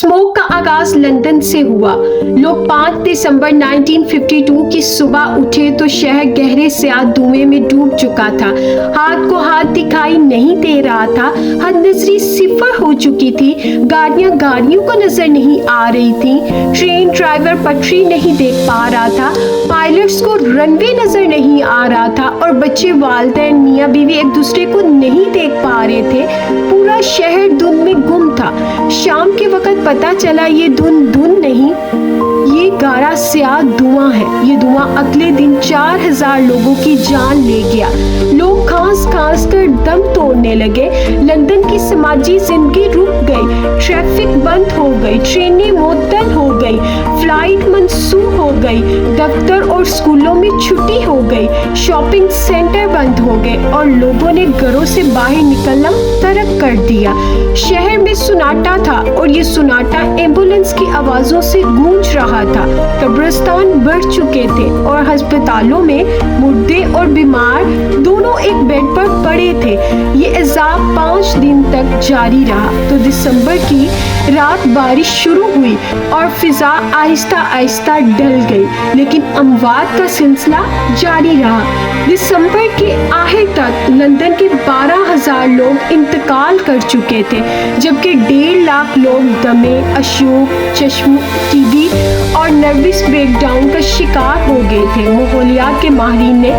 Smoke का आगाज London से हुआ। लोग 5 दिसंबर 1952 की सुबह उठे तो शहर गहरे स्याह धुएं में डूब चुका था। हाथ को हाथ दिखाई नहीं दे रहा था। हद नजरी सिफर हो चुकी थी। गाड़ियां गाड़ियों को नजर नहीं आ रही थी। ट्रेन ड्राइवर पटरी नहीं देख पा रहा था। पायलट्स को रनवे नजर नहीं आ रहा था और बच्चे वालिदैन मियाँ बीवी एक दूसरे को नहीं देख पा रहे थे। पूरा शहर धुंध में गुम था। शाम के वक्त पता चला ये धुंध नहीं, ये गाढ़ा स्याह धुआं है। ये धुआं अगले दिन 4000 लोगों की जान ले गया। लोग खांस खांस कर दम तोड़ने लगे। लंदन की समाजी जिंदगी रुक गई। ट्रैफिक बंद हो गई। ट्रेनें मुअत्तल हो गई। फ्लाइट मंसूख हो गई। दफ्तर और स्कूलों में छुट्टी हो गई। शॉपिंग सेंटर बंद हो गए और लोगों ने घरों से बाहर निकलना तर्क कर दिया। शहर में सुनाटा था और ये सुनाटा एम्बुलेंस की आवाजों से गूंज रहा था। कब्रिस्तान भर चुके थे और अस्पतालों में मुर्दे और बीमार दोनों एक बेड पर पड़े थे। ये अजाब 5 दिन तक जारी रहा। तो दिसंबर की रात बारिश शुरू हुई और फिजा आहिस्ता आहिस्ता ढल गई, लेकिन अमवात का सिलसिला जारी रहा। दिसंबर के आखिर तक लंदन के 12,000 लोग इंतकाल कर चुके थे, जबकि 1.5 लाख लोग दमे, अशोक, चश्म, टीबी और नर्वस ब्रेकडाउन का शिकार हो गए थे। माहौलियात के माहिरीन ने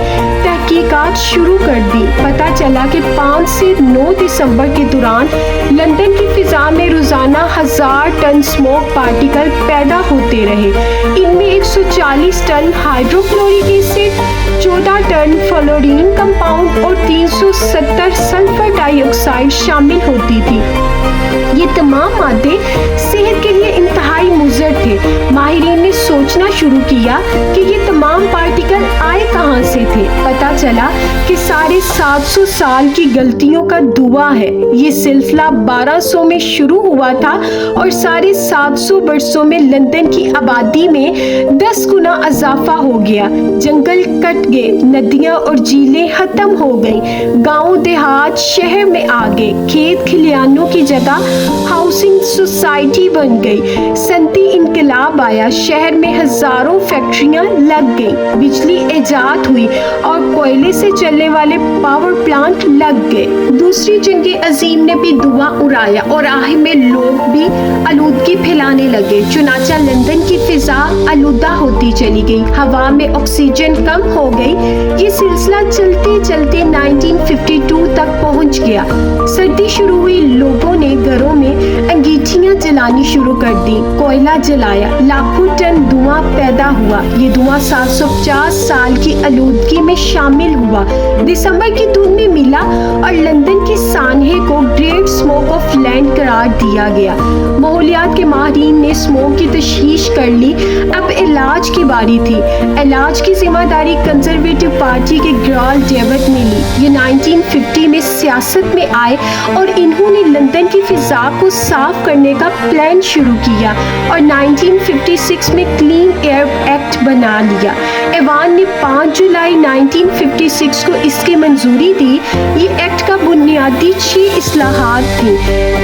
तहकीकात शुरू कर दी। पता चला कि 5 से 9 दिसंबर के दौरान लंदन की फिजा में रोजाना 1000 टन स्मोक पार्टिकल पैदा होते रहे। इनमें 140 ton hydrochloric acid, 14 ton fluorine compound और 370 सल्फर डाइऑक्साइड शामिल होती थी। ये तमाम मादे सेहत के लिए इंतहाई मुज़र थे। माहिरीन ने सोचना शुरू किया कि ये तमाम पार्टिकल आए कहाँ से थे। पता चला कि 750 साल की गलतियों का धुआं है। ये सिलसिला 1200 में शुरू हुआ था और 750 वर्षों में लंदन की आबादी में 10 गुना इजाफा हो गया। जंगल कट गए, नदियां और झीलें खत्म हो गईं। गांव देहात शहर में आ गए। खेत खलियानों की जगह हाउसिंग सोसाइटी बन गई। सनती इनकलाब आया। शहर में हजारों फैक्ट्रियां लग गईं। बिजली ईजाद हुई और कोयले से चलने वाले पावर प्लांट लग गए। दूसरी जंग अजीम ने भी धुआं उड़ाया और आखिर में लोग भी आलूदगी फैलाने लगे। चुनाचा लंदन की फिजा आलूदा होती चली गई। हवा में ऑक्सीजन कम हो गई। ये सिलसिला चलते चलते 1952 तक पहुंच गया। सर्दी शुरू हुई। लोगों ने घरों में अंगीठियां जलानी शुरू कर दी। कोयला जलाया। लाखों टन धुआं पैदा हुआ। ये धुआं 750 साल की आलूदगी में शामिल हुआ। दिसंबर की धुंध में मिला और लंदन की सानहे को ग्रेट स्मोक ऑफ लैंड करार दिया गया। माहौलियात के माहिरीन ने स्मोक की तशखीस कर ली। अब इलाज की बारी थी। इलाज की जिम्मेदारी कंजर्वेटिव पार्टी के ग्राल डेविड ने ली। ये 1950 में सियासत में आए और इन्होंने लंदन की फिजा को साफ करने का प्लान शुरू किया और 1956 में क्लीन एयर एक्ट बना लिया। ऐवान ने 5 जुलाई 1956 को इसकी मंजूरी दी। ये एक्ट का बुनियादी 6 इस्लाहात थी।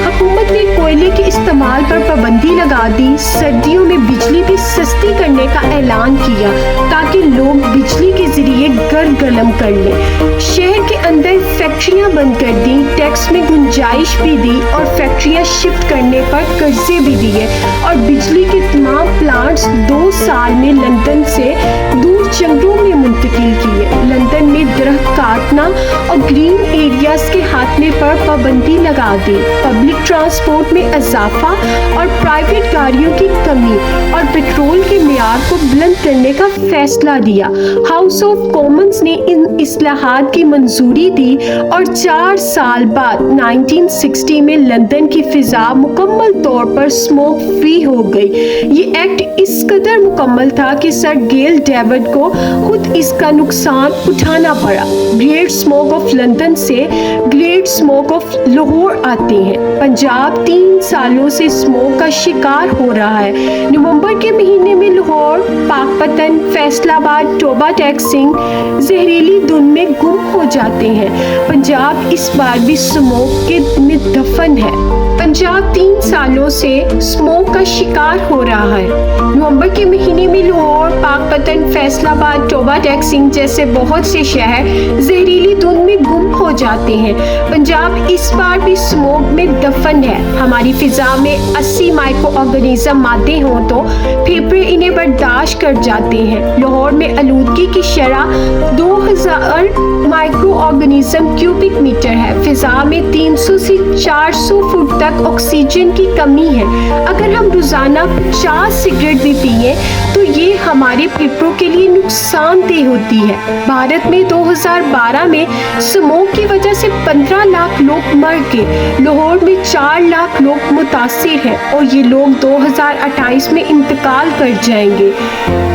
हुकूमत ने कोयले के इस्तेमाल पर पाबंदी लगा दी। सर्दियों में बिजली भी सस्ती करने का ऐलान किया ताकि लोग बिजली के जरिए घर गर्म कर लें। शहर के अंदर फैक्ट्रियां बंद कर दी। टैक्स में गुंजाइश भी दी और फैक्ट्रियां शिफ्ट करने पर कर्जे भी दिए और बिजली के तमाम प्लांट्स 2 साल में लंदन से दूर जंगलों में मुंतकिल किए। लंदन में दरख्त काटना और ग्रीन एरियाज के खात्मे पर पाबंदी लगा दी। पब्लिक ट्रांसपोर्ट में इजाफा और प्राइवेट गाड़ियों की कमी और पेट्रोल के मियार को बुलंद करने का फैसला दिया। हाउस ऑफ कॉमन्स ने इन इस्लाहात की मंजूरी दी और 4 साल बाद 1960 में लंदन की फिजा मुकम्मल तौर पर स्मोक फ्री हो गई। ये एक्ट इस कदर मुकम्मल था कि सर गेल डेविड को खुद इसका नुकसान उठाना पड़ा। ग्रेट स्मोक ऑफ लंदन से ग्रेट स्मोक ऑफ लाहौर आते हैं। पंजाब 3 सालों से स्मोक का शिकार हो रहा है। नवंबर के महीने में लाहौर, पाकपतन, फैसलाबाद, टोबा टैक सिंह जहरीली धुंध में गुम हो जाते हैं। पंजाब इस बार भी स्मोक के में दफन है। पंजाब 3 सालों से स्मोक का शिकार हो रहा है। नवंबर के महीने में लाहौर, पाकपतन, फैसलाबाद, टोबा टैक्सिंग जैसे बहुत से शहर जहरीली धुंध में गुम हो जाते हैं। पंजाब इस बार भी स्मोक में दफन है। हमारी फिजा में 80 माइक्रो ऑर्गेनिज्म मादे हों तो फेफड़े इन्हें बर्दाश्त कर जाते हैं। लाहौर में आलूदगी की शरह 2000 माइक्रो ऑर्गेनिज्म क्यूबिक मीटर है। फिजा में 300 से 400 फुट तक ऑक्सीजन की कमी है। अगर हम रोजाना 50 सिगरेट भी पिए तो ये हमारे फेफड़ों के लिए नुकसानदेह होती है। भारत में 2012 में स्मोक की वजह से 15 लाख लोग मर गए। लाहौर में 4 लाख लोग मुतासिर हैं और ये लोग 2028 में इंतकाल कर जाएंगे।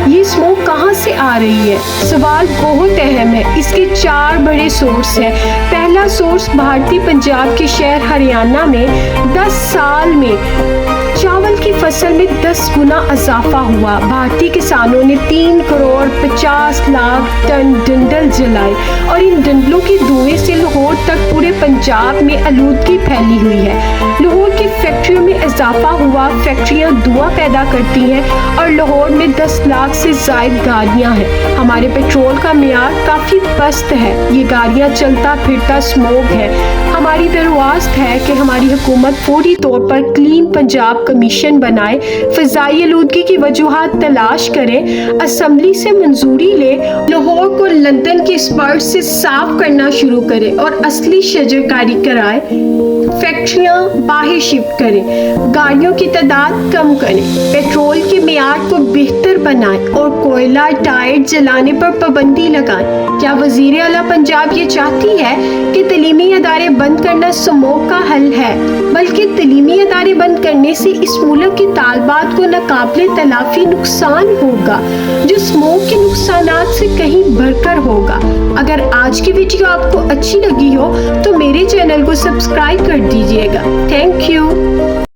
ये स्मोक कहाँ से आ रही है? सवाल बहुत अहम है। इसके 4 बड़े सोर्स हैं। पहला सोर्स भारतीय पंजाब के शहर हरियाणा में 10 साल में चावल की फसल में 10 गुना इजाफा हुआ। भारतीय किसानों ने 3 करोड़ 50 लाख टन डंडल जलाए और इन डंडलों के धुएं से लाहौर तक पूरे पंजाब में आलूदगी फैली हुई है। लाहौर की फैक्ट्रियों में इजाफा हुआ। फैक्ट्रियां धुआं पैदा करती हैं और लाहौर में 10 लाख से ज्यादा गाड़ियां हैं। हमारे पेट्रोल का मियार काफी पस्त है। ये गाड़ियां चलता फिरता स्मोक है। हमारी दरख्वास्त है कि हमारी हुकूमत फौरी तौर पर क्लीन पंजाब कमीशन बनाए, फिजाई आलूदगी की वजूहात तलाश करें, असेंबली से मंजूरी ले, लाहौर को लंदन के स्पर्श से साफ करना शुरू करें और असली शजरकारी कराए, फैक्ट्रियां बाहर शिफ्ट करें, गाड़ियों की तादाद कम करें, पेट्रोल के मियार को बेहतर बनाएं और कोयला टायर जलाने पर पाबंदी लगाएं। क्या वजीर आला पंजाब ये चाहती है कि तलीमी अदारे बंद करना स्मोक का हल है, बल्कि तलीमी अदारे बंद करने से इस मुल्क के तालबात को नाकाबिले तलाफी नुकसान होगा जो स्मोक के नुकसानात से कहीं बढ़कर होगा। अगर आज की वीडियो आपको अच्छी लगी हो तो मेरे चैनल को सब्सक्राइब कर दीजिएगा। Thank you.